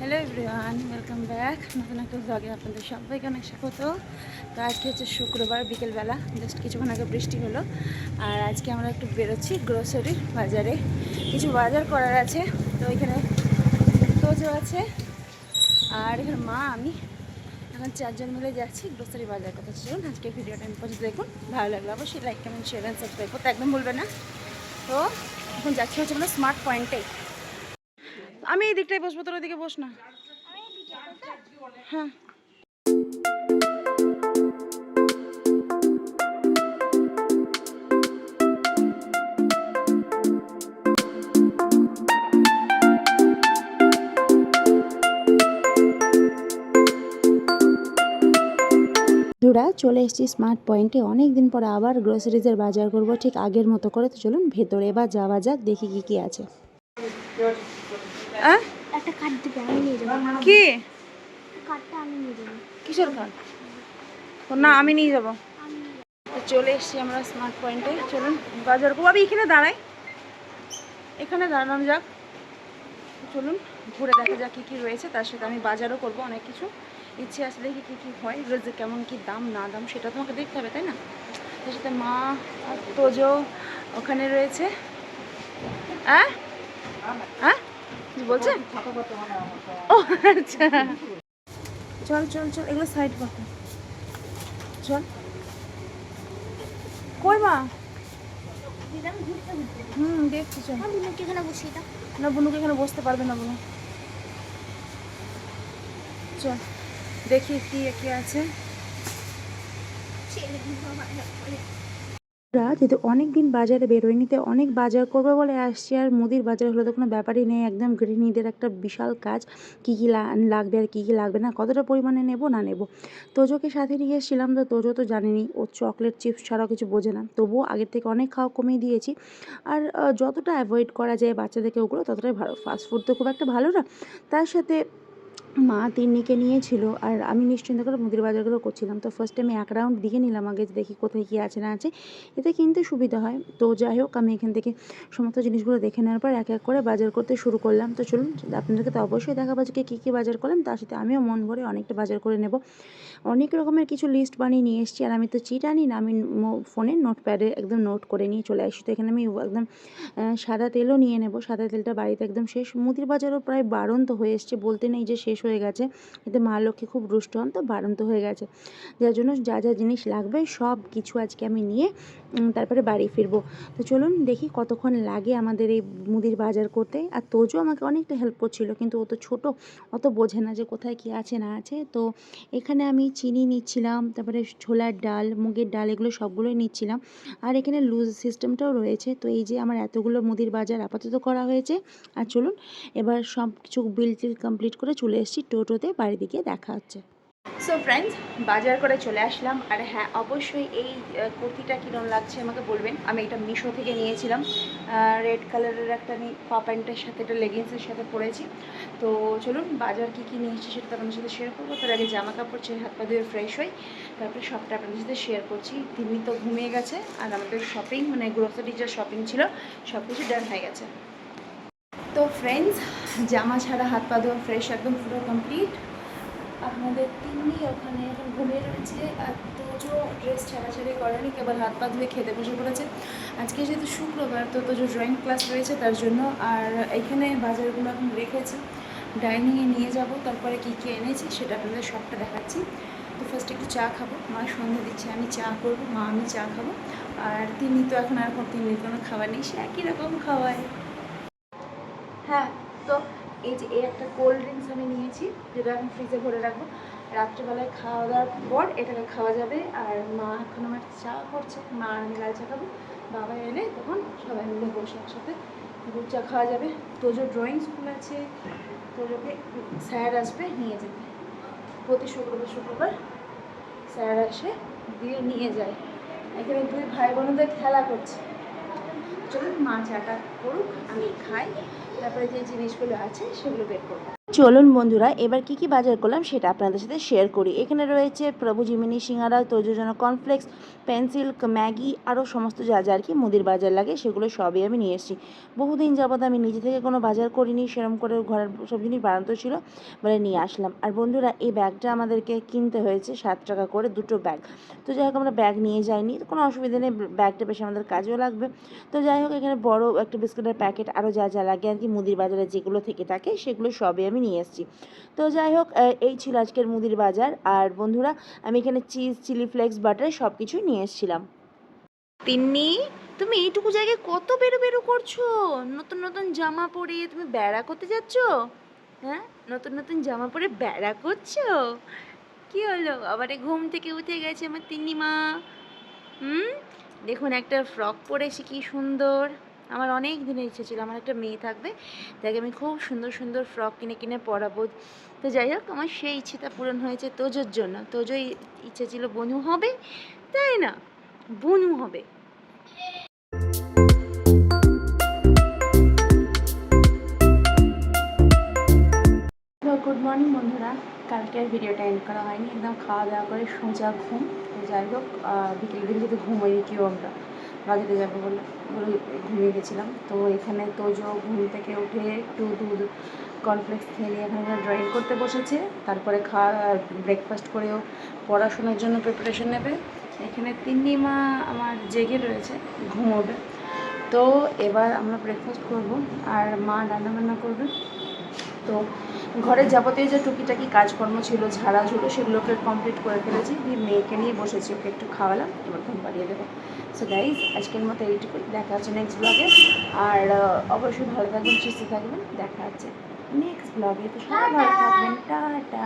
Hello everyone, welcome back নতুন একটা ব্লগে আপনাদের সবাইকে অনেক স্বাগত। তো আজকে হচ্ছে শুক্রবার বিকেলবেলা, জাস্ট কিছুক্ষণ আগে বৃষ্টি হলো। আর আজকে আমরা একটু বেরোচ্ছি গ্রোসারির বাজারে, কিছু বাজার করার আছে। তো এখানে তোজো আছে আর এখানে মা, আমি এখন চারজন মিলে যাচ্ছি গ্রোসারি বাজার করতে। চলুন আজকে ভিডিওটা আমি পর্যন্ত দেখুন, ভালো লাগলো অবশ্যই like comment share and subscribe করতে একদম বলবে না। তো এখন যাচ্ছি হচ্ছে মানে স্মার্ট পয়েন্টে। আমি এই দিকটায় বসবো, তোর ওদিকে বস না। হ্যাঁ, বন্ধুরা চলে এসেছি স্মার্ট পয়েন্টে। অনেক দিন পর আবার গ্রোসারিজের বাজার করব ঠিক আগের মতো করে। তো চলুন ভেতরে এবার যাওয়া যাক, দেখি কি কি আছে। একটা কার্ড দিবে, আমি নিয়ে যাবো। কি কার্ডটা আমি নিয়ে যাবো। কিসের কার্ড? না, আমি নিয়ে যাবো। তো চলে এসেছি আমরা স্মার্ট পয়েন্টে, চলুন বাজার করবো। আমি এখানে দাঁড়াই, এখানে দাঁড়ানো যাক। চলুন ঘুরে দেখা যাক কী কী রয়েছে। তার সাথে আমি বাজারও করবো অনেক কিছু, ইচ্ছে আছে দেখি কী কী হয়, এগুলো যে কেমন কী দাম না দাম সেটা তোমাকে দেখতে হবে, তাই না? তার সাথে মা আর তোজো ওখানে রয়েছে। হ্যাঁ হ্যাঁ, কি বলছে? ও আচ্ছা, চল চল চল, এগুলো সাইড পাবো, চল। কই মা? দেখছি, চল। বুনুকে এখানে বসিয়ে দাও। না, বুনুকে এখানে বসতে পারবে না বুনু। চল দেখি কি কি আছে। যেহেতু অনেক দিন বাজারে বেরোয়নি, তো অনেক বাজার করবে বলে আসছি। আর মুদির বাজার হলে তো কোনো ব্যাপারই নেই, একদম গৃহিণীদের একটা বিশাল কাজ। কী কী লাগবে আর কী কী লাগবে না, কতটা পরিমাণে নেব না নেব। তোজোকে সাথে নিয়ে এসেছিলাম, তো তোজো তো জানেনি, ও চকলেট চিপস ছাড়াও কিছু বোঝে না। তবুও আগের থেকে অনেক খাওয়া কমিয়ে দিয়েছি। আর যতটা অ্যাভয়েড করা যায় বাচ্চাদেরকে ওগুলো ততটাই ভালো। ফাস্টফুড তো খুব একটা ভালো না। তার সাথে মা তিন্নিকে নিয়েছিল আর আমি নিশ্চিন্ত করে মুদির বাজারগুলো করছিলাম। তো ফার্স্টে আমি এক রাউন্ড দিয়ে নিলাম আগে, যে দেখি কোথায় কী আছে না আছে, এতে কিনতে সুবিধা হয়। তো যাই হোক, আমি এখান থেকে সমস্ত জিনিসগুলো দেখে নেওয়ার পর এক এক করে বাজার করতে শুরু করলাম। তো চলুন আপনাদেরকে তো অবশ্যই দেখাবো যে কী কী বাজার করলাম, তার সাথে আমিও মন ভরে অনেকটা বাজার করে নেব। অনেক রকমের কিছু লিস্ট বানিয়ে নিয়ে এসেছি। আর আমি তো চিট আনি না, আমি ফোনে নোটপ্যাডে একদম নোট করে নিয়ে চলে আসি। তো এখানে আমি একদম সাদা তেলও নিয়ে নেব। সাদা তেলটা বাড়িতে একদম শেষ। মুদির বাজারও প্রায় বাড়ন্ত হয়ে এসছে, বলতে নেই যে শেষ হয়ে গেছে। এতে মা লক্ষ্মী খুব রুষ্ট হন, তো বাড়ন্ত হয়ে গেছে। যার জন্য যা যা জিনিস লাগবে সব কিছু আজকে আমি নিয়ে তারপরে বাড়ি ফিরবো। তো চলুন দেখি কতক্ষণ লাগে আমাদের এই মুদির বাজার করতে। আর তোজো আমাকে অনেকটা হেল্প করছিল, কিন্তু ও তো ছোটো, অত বোঝে না যে কোথায় কী আছে না আছে। তো এখানে আমি চিনি নিচ্ছিলাম, তারপরে ছোলার ডাল, মুগের ডাল, এগুলো সবগুলোই নিচ্ছিলাম। আর এখানে লুজ সিস্টেমটাও রয়েছে। তো এই যে আমার এতগুলো মুদির বাজার আপাতত করা হয়েছে। আর চলুন এবার সব কিছু বিল টিল কমপ্লিট করে চলে এসেছি টোটোতে, বাড়ি দিকে দেখা হচ্ছে। সো ফ্রেন্ডস, বাজার করে চলে আসলাম। আর হ্যাঁ, অবশ্যই এই কুর্তিটা কীরকম লাগছে আমাকে বলবেন। আমি এটা মিশো থেকে নিয়েছিলাম, রেড কালারের একটা আমি পা প্যান্টের সাথে, একটা লেগিংসের সাথে পরেছি। তো চলুন বাজার কী কী নিয়ে এসেছি সেটা আপনাদের সাথে শেয়ার করবো। তার আগে জামা কাপড় ছেড়ে হাত পা ধুয়ে ফ্রেশ হই, তারপরে সবটা আপনাদের সাথে শেয়ার করছি। তিনি তো ঘুমিয়ে গেছে আর আমাদের শপিং মানে গ্রোসারি যা শপিং ছিল সব কিছু ডান হয়ে গেছে। তো ফ্রেন্ডস, জামা ছাড়া হাত পা ধোয়া ফ্রেশ একদম পুরো কমপ্লিট। আপনাদের তিন্নি ওখানে এখন ঘুমিয়ে রয়েছে, আর তোজো ড্রেস ছাড়াছাড়ি করেনি, কেবল হাত পা ধুয়ে খেতে বসে পড়েছে। আজকে যেহেতু শুক্রবার, তো তোজো ড্রয়িং ক্লাস রয়েছে তার জন্য। আর এইখানে বাজারগুলো এখন রেখেছি, ডাইনিংয়ে নিয়ে যাব। তারপরে কী কী এনেছি সেটা আপনাদের সবটা দেখাচ্ছি। তো ফার্স্ট একটু চা খাবো, মা সন্ধ্যা দিচ্ছে, আমি চা করবো, মা আমি চা খাবো। আর তিনি তো এখন আর তিন্নির কোনো খাবার নেই, সে একই রকম খাওয়ায়। হ্যাঁ, তো এই যে এই একটা কোল্ড ড্রিঙ্কস আমি নিয়েছি, যেটা আমি ফ্রিজে ভরে রাখবো। রাত্রেবেলায় খাওয়া দাওয়ার পর এটাকে খাওয়া যাবে। আর মা এখন আমার চা করছে, মা আর আমি লাল চা খাবো। বাবা এলে তখন সবাই মিলে বসে একসাথে দুধ চা খাওয়া যাবে। তোজো ড্রয়িং স্কুল আছে, তোজোকে স্যার আসবে নিয়ে যাবে। প্রতি শুক্রবার শুক্রবার স্যার আসে, দিয়ে নিয়ে যায়। এখানে দুই ভাই বোনদের খেলা করছে। চলুন মা চাটা করুক, আমি খাই, তারপরে যে জিনিসগুলো আছে সেগুলো বের করবো। চলুন বন্ধুরা, এবার কি বাজার করলাম সেটা আপনাদের সাথে শেয়ার করি। এখানে রয়েছে প্রভু জিমিনি সিঙ্গারা, তোজোর জন্য কর্নফ্লেক্স, পেন্সিল, ম্যাগি, আরও সমস্ত যা যা আর কি মুদির বাজার লাগে সেগুলো সবই আমি নিয়ে এসেছি। বহুদিন যাবত আমি নিজে থেকে কোনো বাজার করিনি, সেরকম করে ঘরের সব জিনিস বানাতে ছিল বলে নিয়ে আসলাম। আর বন্ধুরা, এই ব্যাগটা আমাদেরকে কিনতে হয়েছে 7 টাকা করে, দুটো ব্যাগ। তো যাই হোক, আমরা ব্যাগ নিয়ে যাইনি, কোনো অসুবিধা নেই, ব্যাগটা বেশি আমাদের কাজেও লাগবে। তো যাই হোক, এখানে বড় একটা বিস্কুটের প্যাকেট, আরও যা যা লাগে আর কি মুদির বাজারে যেগুলো থেকে থাকে সেগুলো সবই আমি নিয়ে এসেছি। তো যাই হোক, এই ছিল আজকের মুদির বাজার। আর বন্ধুরা, আমি এখানে চিজ, চিলি ফ্লেক্স, বাটার সব কিছুই নিয়ে এসেছিলাম। তিন্নি, তুমি এইটুকু জায়গায় কত বেরো বেরো করছো? নতুন নতুন জামা পরে তুমি বেড়া করতে যাচ্ছ? হ্যাঁ, নতুন নতুন জামা পরে বেড়া করছো? কি হলো, আবার ঘুম থেকে উঠে গেছে আমার তিন্নি মা? হুম, দেখুন একটা ফ্রক পরেছি, কি সুন্দর। আমার অনেক দিনের ইচ্ছে ছিল আমার একটা মেয়ে থাকবে, তাকে আমি খুব সুন্দর সুন্দর ফ্রক কিনে কিনে পরাবো। তো যাই হোক, আমার সেই ইচ্ছেটা পূরণ হয়েছে তোজোর জন্য। তোজোই ইচ্ছে ছিল বনু হবে, তাই না? বনু হবে। গুড মর্নিং বন্ধুরা, কালকে আর ভিডিওটা এন্ড করা হয়নি, একদম খাওয়া দাওয়া করে সোজা ঘুম। তো যাই হোক, বিকেল দিকে যদি ঘুমোই কেউ আমরা বাজারে যাবো বলে বলে ঘুমিয়ে গেছিলাম। তো এখানে তোজো ঘুম থেকে উঠে একটু দুধ কর্নফ্লেক্স খেয়ে নিয়ে এখানে ড্রয়িং করতে বসেছে। তারপরে ব্রেকফাস্ট করেও পড়াশোনার জন্য প্রিপারেশন নেবে। এখানে তিন্নি মা আমার জেগে রয়েছে, ঘুমোবে। তো এবার আমরা ব্রেকফাস্ট করব, আর মা রান্নাবান্না করবে। তো ঘরের যাবতীয় যে টুকিটাকি কাজকর্ম ছিল, ঝাড়াঝুড়ো, সেগুলোকে কমপ্লিট করে ফেলেছি। দিয়ে মেয়েকে নিয়ে বসেছি, ওকে একটু খাওয়ালাম, এবার ঘুম পাড়িয়ে দেবো। সো গাইজ, আজকের মতো এইটুকুই, দেখা হচ্ছে নেক্সট ব্লগে। আর অবশ্যই ভালো থাকবেন, সুস্থ থাকবেন, দেখা হচ্ছে নেক্সট ব্লগে। তো সবাই ভালো থাকবেন, টাটা।